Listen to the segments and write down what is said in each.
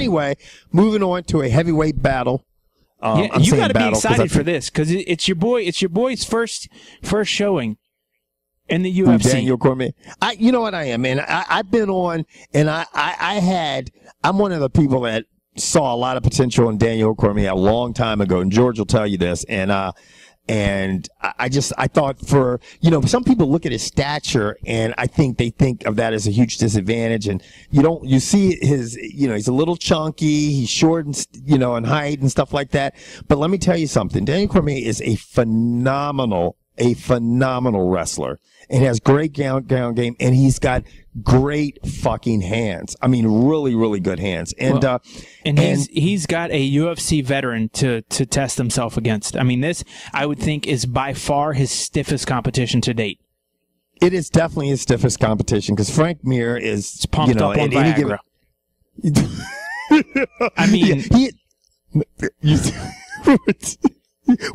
Anyway, moving on to a heavyweight battle. Yeah, you got to be excited for this because it's your boy. It's your boy's first showing in the UFC. Daniel Cormier. You know what I am, man. I've been on, and I'm one of the people that saw a lot of potential in Daniel Cormier a long time ago, and George will tell you this. And I thought for, some people look at his stature and I think they think of that as a huge disadvantage. And you see his, he's a little chunky, he's short and, in height and stuff like that. But let me tell you something. Daniel Cormier is a phenomenal wrestler and has great ground game, and he's got great fucking hands. I mean, really, really good hands. And he's got a UFC veteran to test himself against. I mean, this, I would think, is by far his stiffest competition to date. It is definitely his stiffest competition because Frank Mir is pumped up on Viagra. I mean,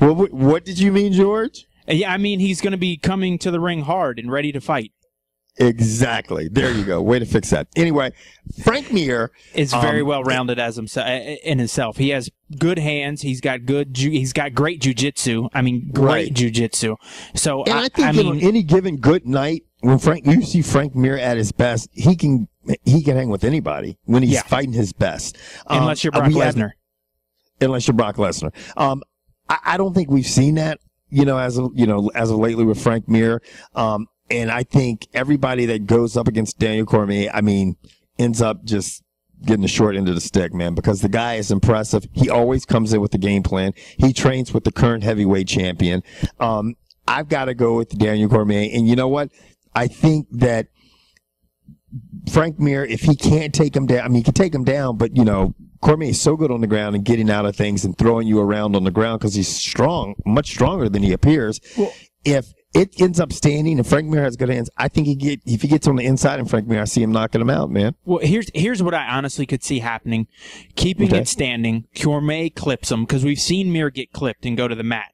what did you mean, George? Yeah, I mean, he's going to be coming to the ring hard and ready to fight. Exactly. There you go. Way to fix that. Anyway, Frank Mir is very well rounded as himself. He has good hands. He's got great jiu-jitsu. I mean, great jiu-jitsu. So and I think on any given good night, when you see Frank Mir at his best, he can hang with anybody when he's fighting his best. Unless you're Brock Lesnar. Unless you're Brock Lesnar. I don't think we've seen that. As of lately with Frank Mir, and I think everybody that goes up against Daniel Cormier, I mean, ends up just getting the short end of the stick, man, because the guy is impressive. He always comes in with the game plan. He trains with the current heavyweight champion. I've got to go with Daniel Cormier, and you know what? I think that Frank Mir, if he can't take him down, I mean, he can take him down, but Cormier is so good on the ground and getting out of things and throwing you around on the ground because he's strong, much stronger than he appears. Well, if it ends up standing and Frank Mir has good hands, I think if he gets on the inside and Frank Mir, I see him knocking him out, man. Well, here's what I honestly could see happening. Keeping it standing, Cormier clips him because we've seen Mir get clipped and go to the mat.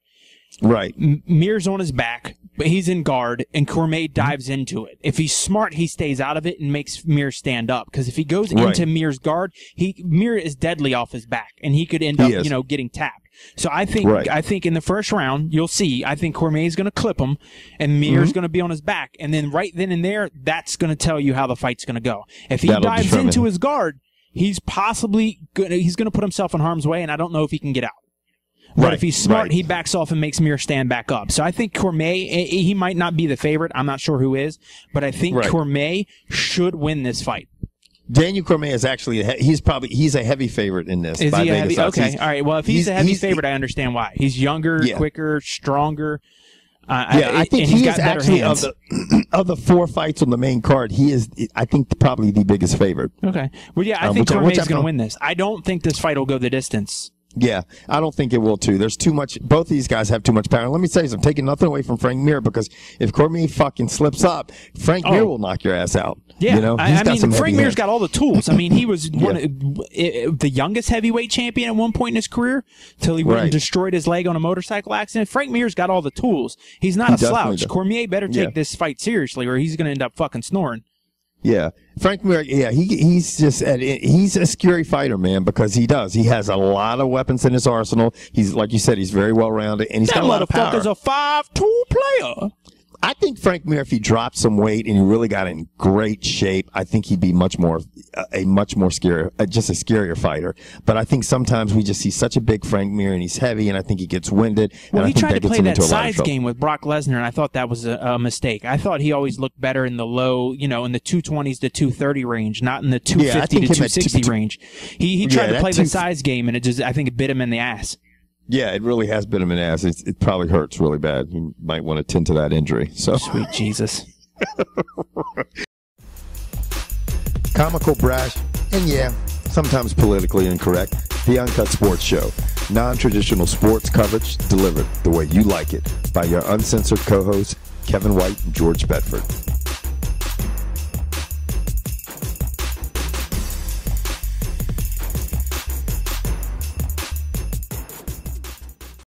Right. Mir's on his back, but he's in guard, and Cormier dives into it. If he's smart, he stays out of it and makes Mir stand up. Because if he goes into Mir's guard, Mir is deadly off his back, and he could end up, getting tapped. So I think in the first round, you'll see, I think Cormier's going to clip him, and Mir's going to be on his back. And then right then and there, that's going to tell you how the fight's going to go. If he dives into his guard, he's possibly going to put himself in harm's way, and I don't know if he can get out. But if he's smart, he backs off and makes Mir stand back up. So I think Cormier, he might not be the favorite. I'm not sure who is. But I think Cormier should win this fight. Daniel Cormier is actually, he's a heavy favorite in this. Is he a heavy? Okay. All right. Well, if he's a heavy favorite, I understand why. He's younger, quicker, stronger. I think he is actually, of the 4 fights on the main card, he is, I think, probably the biggest favorite. Okay. Well, yeah, I think Cormier's going to win this. I don't think this fight will go the distance. Yeah, I don't think it will, too. There's too much. Both these guys have too much power. And let me say something. I'm taking nothing away from Frank Mir because if Cormier fucking slips up, Frank Mir will knock your ass out. Yeah, I mean, Frank Mir's got all the tools. I mean, he was the youngest heavyweight champion at one point in his career till he went and destroyed his leg on a motorcycle accident. Frank Mir's got all the tools. He's not a slouch. Cormier better take this fight seriously or he's going to end up fucking snoring. Yeah, Frank Mir. Yeah, he's a scary fighter, man, because he has a lot of weapons in his arsenal. He's, like you said, he's very well rounded, and he's got a lot of power. That motherfucker's a 5'2" player. I think Frank Mir, if he dropped some weight and he really got in great shape, I think he'd be much more scary, just a scarier fighter. But I think sometimes we just see such a big Frank Mir and he's heavy, and I think he gets winded. Well, he tried to play that size game with Brock Lesnar, and I thought that was a mistake. I thought he always looked better in the low, in the 220s to 230 range, not in the 250 to 260 range. He tried to play the size game, and I think it bit him in the ass. Yeah, it really has bit him in the ass. It probably hurts really bad. You might want to tend to that injury. So sweet Jesus. Comical, brash, and sometimes politically incorrect. The Uncut Sports Show. Non-traditional sports coverage delivered the way you like it by your uncensored co-hosts, Kevin White and George Bedford.